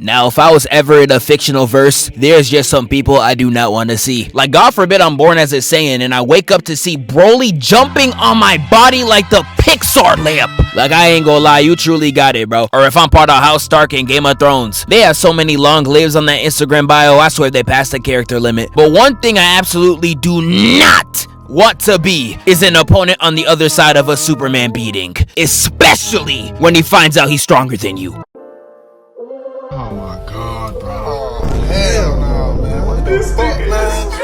Now, if I was ever in a fictional verse, there's just some people I do not want to see. Like, God forbid I'm born as a Saiyan and I wake up to see Broly jumping on my body like the Pixar lamp. Like, I ain't gonna lie, you truly got it, bro. Or if I'm part of House Stark in Game of Thrones. They have so many long lives on that Instagram bio, I swear they passed the character limit. But one thing I absolutely do not want to be is an opponent on the other side of a Superman beating. Especially when he finds out he's stronger than you. Oh my god, bro. Oh, hell no, man. What the fuck, man?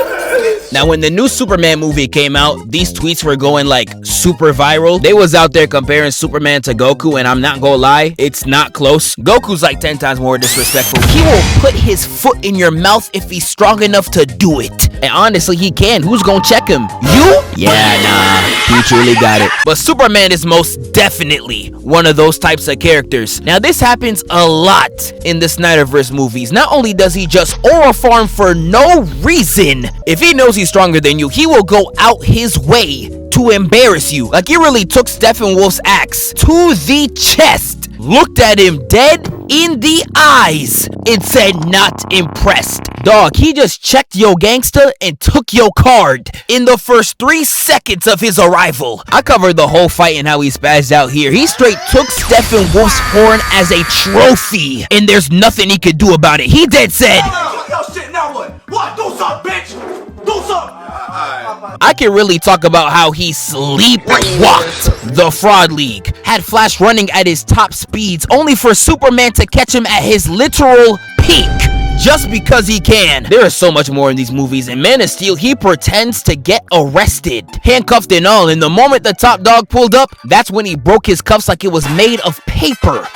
Now, when the new Superman movie came out, these tweets were going like super viral. They was out there comparing Superman to Goku, and I'm not gonna lie, it's not close. Goku's like 10 times more disrespectful. He will put his foot in your mouth if he's strong enough to do it. And honestly, he can. Who's gonna check him? You? Yeah, nah, he truly got it. But Superman is most definitely one of those types of characters. Now, this happens a lot in the Snyderverse movies. Not only does he just aura farm for no reason, if he knows he's stronger than you, he will go out his way to embarrass you. Like, he really took Steppenwolf's axe to the chest, looked at him dead in the eyes, and said, "Not impressed." Dog, he just checked yo gangsta and took your card in the first 3 seconds of his arrival. I covered the whole fight and how he spazzed out here. He straight took Steppenwolf's horn as a trophy, and there's nothing he could do about it. He dead said, "Yo, shit, now what? What? Do something, bitch! Do something!" I can really talk about how he sleepwalked the Fraud League, had Flash running at his top speeds, only for Superman to catch him at his literal peak, just because he can. There is so much more in these movies. In Man of Steel, he pretends to get arrested, handcuffed and all, and the moment the top dog pulled up, that's when he broke his cuffs like it was made of paper.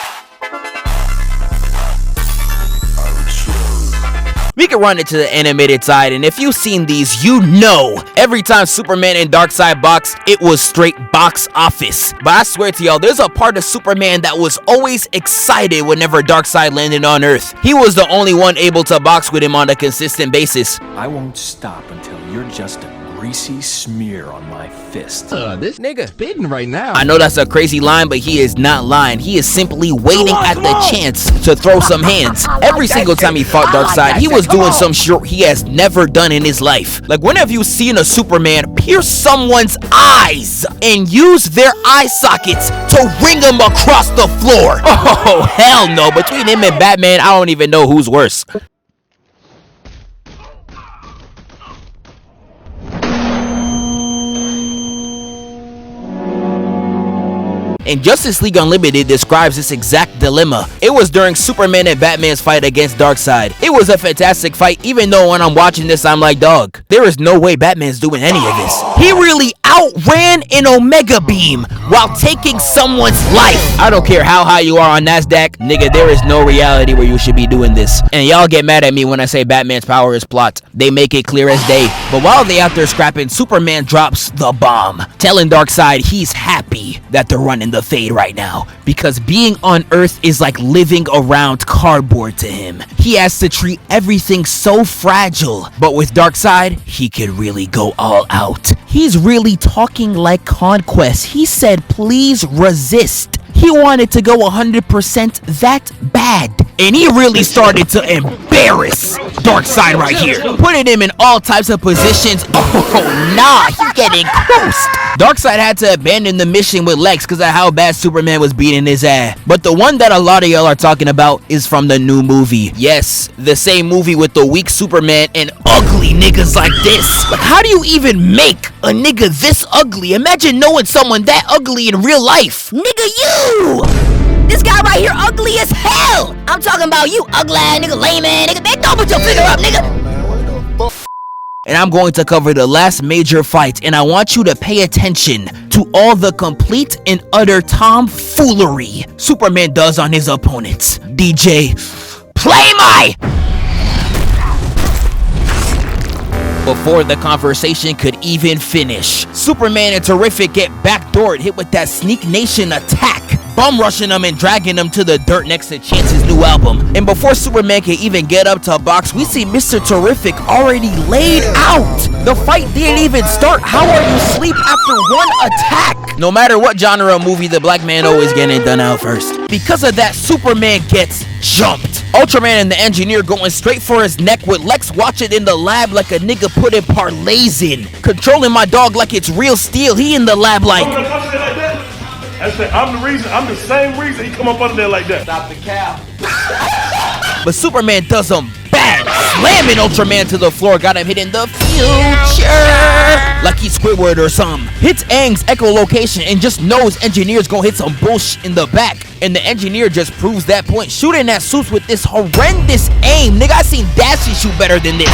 We can run it to the animated side, and if you've seen these, you know every time Superman and Darkseid boxed, it was straight box office. But I swear to y'all, there's a part of Superman that was always excited whenever Darkseid landed on Earth. He was the only one able to box with him on a consistent basis. I won't stop until you're just a greasy smear on my fist. This nigga spitting right now. I know that's a crazy line, but he is not lying. He is simply waiting at the chance to throw some hands. Every single time he fought Darkseid, he was doing some shit he has never done in his life. Like, when have you seen a Superman pierce someone's eyes and use their eye sockets to ring them across the floor? Oh, hell no. Between him and Batman, I don't even know who's worse. And Justice League Unlimited describes this exact dilemma. It was during Superman and Batman's fight against Darkseid. It was a fantastic fight, even though when I'm watching this, I'm like, dog, there is no way Batman's doing any of this. He really outran an Omega Beam while taking someone's life. I don't care how high you are on NASDAQ, nigga, there is no reality where you should be doing this. And y'all get mad at me when I say Batman's power is plot. They make it clear as day. But while they out there scrapping, Superman drops the bomb, telling Darkseid he's happy that they're running the fade right now, because being on Earth is like living around cardboard to him. He has to treat everything so fragile, but with Darkseid, he could really go all out. He's really talking like Conquest. He said, please resist. He wanted to go 100% that bad. And he really started to embarrass Darkseid right here, putting him in all types of positions. Oh, nah, he's getting close. Darkseid had to abandon the mission with Lex because of how bad Superman was beating his ass. But the one that a lot of y'all are talking about is from the new movie. Yes, the same movie with the weak Superman and ugly niggas like this. Like, how do you even make a nigga this ugly? Imagine knowing someone that ugly in real life. Nigga, you! This guy right here ugly as hell! I'm talking about you ugly ass nigga, lame ass nigga. Man, don't put your finger up, nigga! And I'm going to cover the last major fight, and I want you to pay attention to all the complete and utter tomfoolery Superman does on his opponents. DJ, play my... Before the conversation could even finish, Superman and Terrific get backdoored, hit with that Sneak Nation attack. bum rushing him and dragging him to the dirt next to Chance's new album. And before Superman can even get up to box, we see Mr. Terrific already laid out. The fight didn't even start. How are you asleep after one attack? No matter what genre of movie, the black man always getting it done out first. Because of that, Superman gets jumped. Ultraman and the engineer going straight for his neck with Lex watching in the lab like a nigga putting parlays in. Controlling my dog like it's real steel. He in the lab like... I'm the same reason he come up under there like that. Stop the cow. But Superman does him bad, slamming Ultraman to the floor, got him hitting the future like he's Squidward or something. Hits Aang's echolocation and just knows engineer's gonna hit some bullshit in the back. And the engineer just proves that point, shooting at Supes with this horrendous aim. Nigga, I seen Dashy shoot better than this.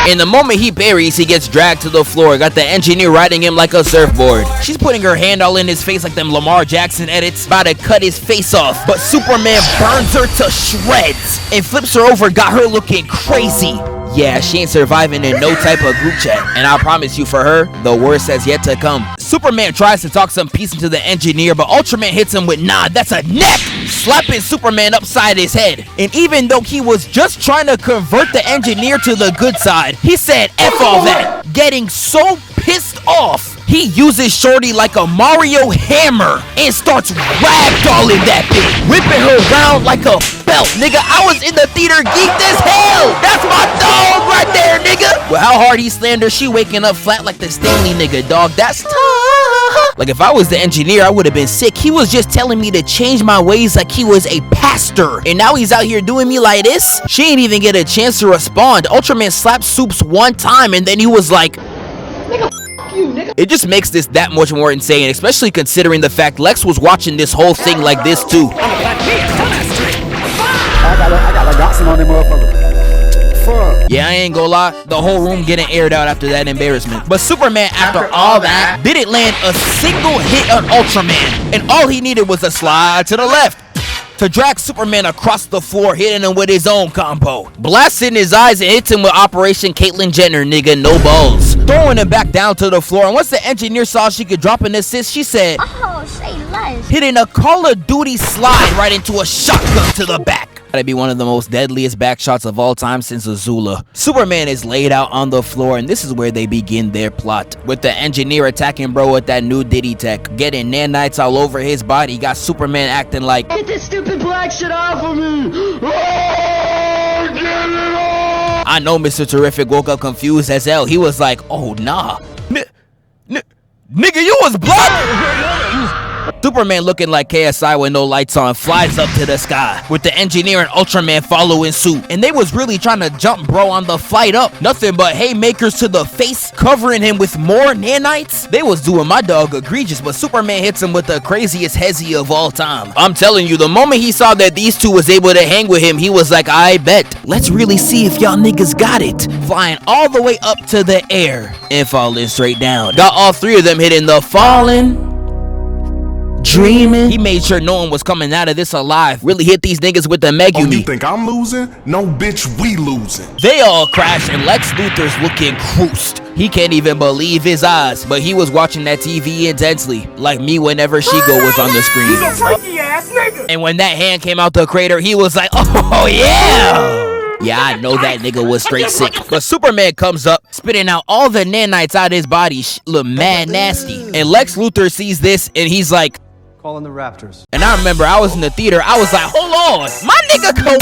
And the moment he buries, he gets dragged to the floor. Got the engineer riding him like a surfboard. She's putting her hand all in his face like them Lamar Jackson edits, about to cut his face off. But Superman burns her to shreds and flips her over, got her looking crazy. Yeah, she ain't surviving in no type of group chat. And I promise you, for her, the worst has yet to come. Superman tries to talk some peace into the engineer, but Ultraman hits him with, nah, that's a neck! Slapping Superman upside his head. And even though he was just trying to convert the engineer to the good side, he said, F all that. Getting so pissed off, he uses Shorty like a Mario hammer and starts ragdolling that bitch, whipping her around like a belt. Nigga, I was in the theater geeked as hell. That's my dog right there, nigga. Well, how hard he slammed her, she waking up flat like the Stanley nigga, dog. That's tough. Like, if I was the engineer, I would have been sick. He was just telling me to change my ways like he was a pastor. And now he's out here doing me like this? She ain't even get a chance to respond. Ultraman slapped Supes one time and then he was like, nigga, you, nigga. It just makes this that much more insane, especially considering the fact Lex was watching this whole thing like this too. I got some on them motherfuckers. Yeah, I ain't gonna lie, the whole room getting aired out after that embarrassment. But Superman, after all that, didn't land a single hit on Ultraman, and all he needed was a slide to the left to drag Superman across the floor, hitting him with his own combo. Blasting his eyes and hits him with Operation Caitlyn Jenner, nigga, no balls. Throwing him back down to the floor, and once the engineer saw she could drop an assist, she said, oh, say less. Hitting a Call of Duty slide right into a shotgun to the back. That'd be one of the most deadliest back shots of all time since Azula. Superman is laid out on the floor, and this is where they begin their plot. With the engineer attacking bro with that new Diddy tech, getting nanites all over his body, got Superman acting like, get this stupid black shit off of me! Oh, get it off! I know Mr. Terrific woke up confused as hell. He was like, oh nah. Nigga, you was black! Superman looking like KSI with no lights on flies up to the sky with the engineer and Ultraman following suit. And they was really trying to jump bro on the flight up. Nothing but haymakers to the face, covering him with more nanites. They was doing my dog egregious, but Superman hits him with the craziest hezzy of all time. I'm telling you, the moment he saw that these two was able to hang with him, he was like, I bet. Let's really see if y'all niggas got it. Flying all the way up to the air and falling straight down. Got all three of them hitting the falling, dreaming. He made sure no one was coming out of this alive. Really hit these niggas with the Megumi. Oh, you think I'm losing? No, bitch, we losing. They all crash and Lex Luthor's looking cruised. He can't even believe his eyes, but he was watching that TV intensely, like me whenever She-Go was on the screen. He's a freaky ass nigga. And when that hand came out the crater, he was like, oh yeah. Yeah, I know that nigga was straight sick. But Superman comes up, spitting out all the nanites out of his body, look mad nasty. And Lex Luthor sees this and he's like, Calling the Raptors. and I remember I was in the theater, I was like, hold on, my nigga Kawhi?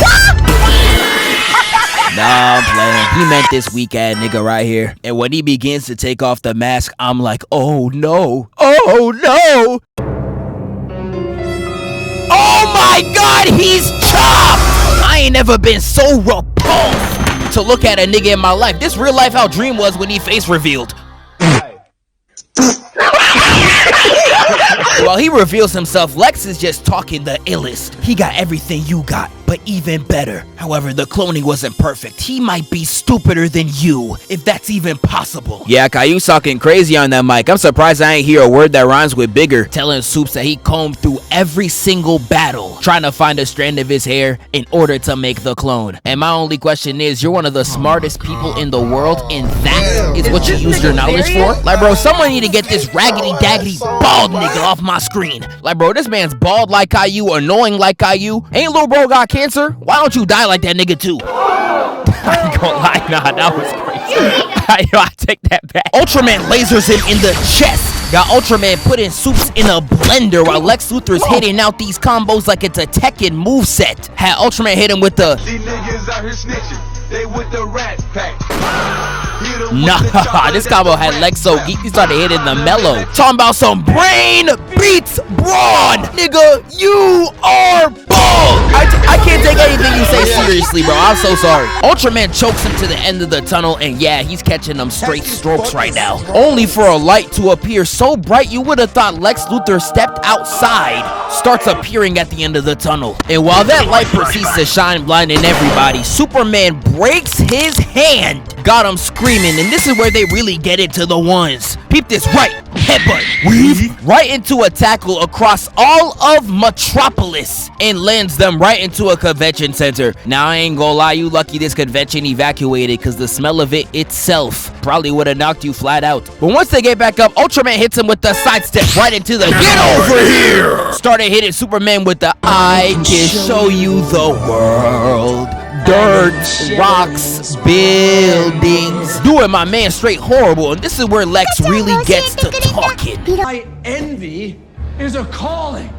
Nah, I'm playing. He meant this weak ass nigga right here. And when he begins to take off the mask, I'm like, oh no, oh no. Oh my God, he's chopped! I ain't never been so repulsed to look at a nigga in my life. This real life how Dream was when he face revealed. While he reveals himself, Lex is just talking the illest. He got everything you got, but even better. However, the cloning wasn't perfect. He might be stupider than you, if that's even possible. Yeah, Caillou's talking crazy on that mic. I'm surprised I ain't hear a word that rhymes with bigger, telling Supes that he combed through every single battle, trying to find a strand of his hair in order to make the clone. And my only question is, you're one of the smartest people in the world, and that is what you use your knowledge for? Like, bro, someone need to get this raggedy daggedy bald nigga off my my screen. Like, bro, this man's bald like Caillou, annoying like Caillou. Ain't little bro got cancer? Why don't you die like that nigga too? I ain't gonna lie, nah, that was crazy. Yo, I take that back. Ultraman lasers him in the chest. Got Ultraman putting soups in a blender while Lex Luthor's hitting out these combos like it's a Tekken moveset. Had Ultraman hit him with the... These niggas out here snitching. They with the rat pack. Nah, this combo had Lex so geek, he started hitting the mellow. Talking about some brain beats brawn. Nigga, you are bald. I can't take anything you say seriously, bro. I'm so sorry. Ultraman chokes him to the end of the tunnel, and yeah, he's catching them straight strokes right now. Only for a light to appear so bright you would have thought Lex Luthor stepped outside, starts appearing at the end of the tunnel. And while that light proceeds to shine, blinding everybody, Superman breaks his hand. Got him screaming, and this is where they really get it to the ones. Peep this, right, headbutt, weave, right into a tackle across all of Metropolis, and lands them right into a convention center. Now, I ain't gonna lie, you lucky this convention evacuated, because the smell of it itself probably would have knocked you flat out. But once they get back up, Ultraman hits him with the sidestep right into the get over here. Started hitting Superman with the I can show you the world. Dirt, rocks, buildings. Doing my man straight horrible, and this is where Lex really gets to talking. My envy is a calling.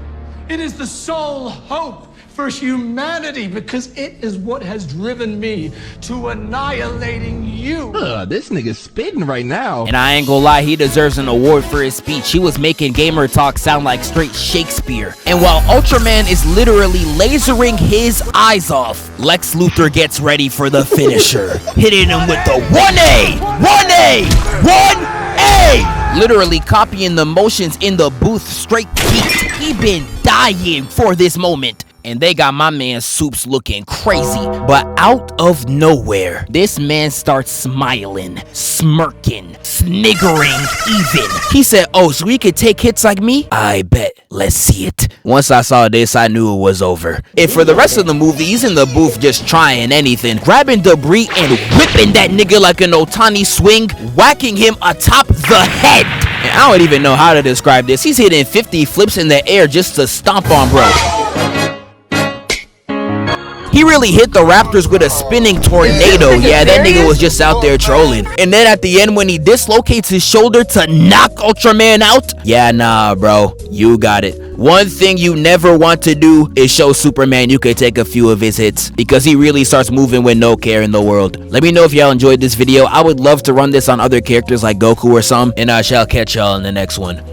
It is the sole hope for humanity, because it is what has driven me to annihilating you. This nigga's spitting right now. And I ain't gonna lie, he deserves an award for his speech. He was making Gamer Talk sound like straight Shakespeare. And while Ultraman is literally lasering his eyes off, Lex Luthor gets ready for the finisher. Hitting him with the 1A, 1A, 1A! Literally copying the motions in the booth straight geeked. He been dying for this moment. And they got my man Soups looking crazy. But out of nowhere, this man starts smiling, smirking, sniggering even. He said, oh, so we could take hits like me? I bet. Let's see it. Once I saw this, I knew it was over. And for the rest of the movie, he's in the booth just trying anything, grabbing debris and whipping that nigga like an Otani swing, whacking him atop the head. And I don't even know how to describe this. He's hitting 50 flips in the air just to stomp on bro. He really hit the Raptors with a spinning tornado. Yeah, that nigga was just out there trolling. And then at the end, when he dislocates his shoulder to knock Ultraman out, yeah, nah, bro, you got it. One thing you never want to do is show Superman you could take a few of his hits, because he really starts moving with no care in the world. Let me know if y'all enjoyed this video. I would love to run this on other characters like Goku or some, and I shall catch y'all in the next one.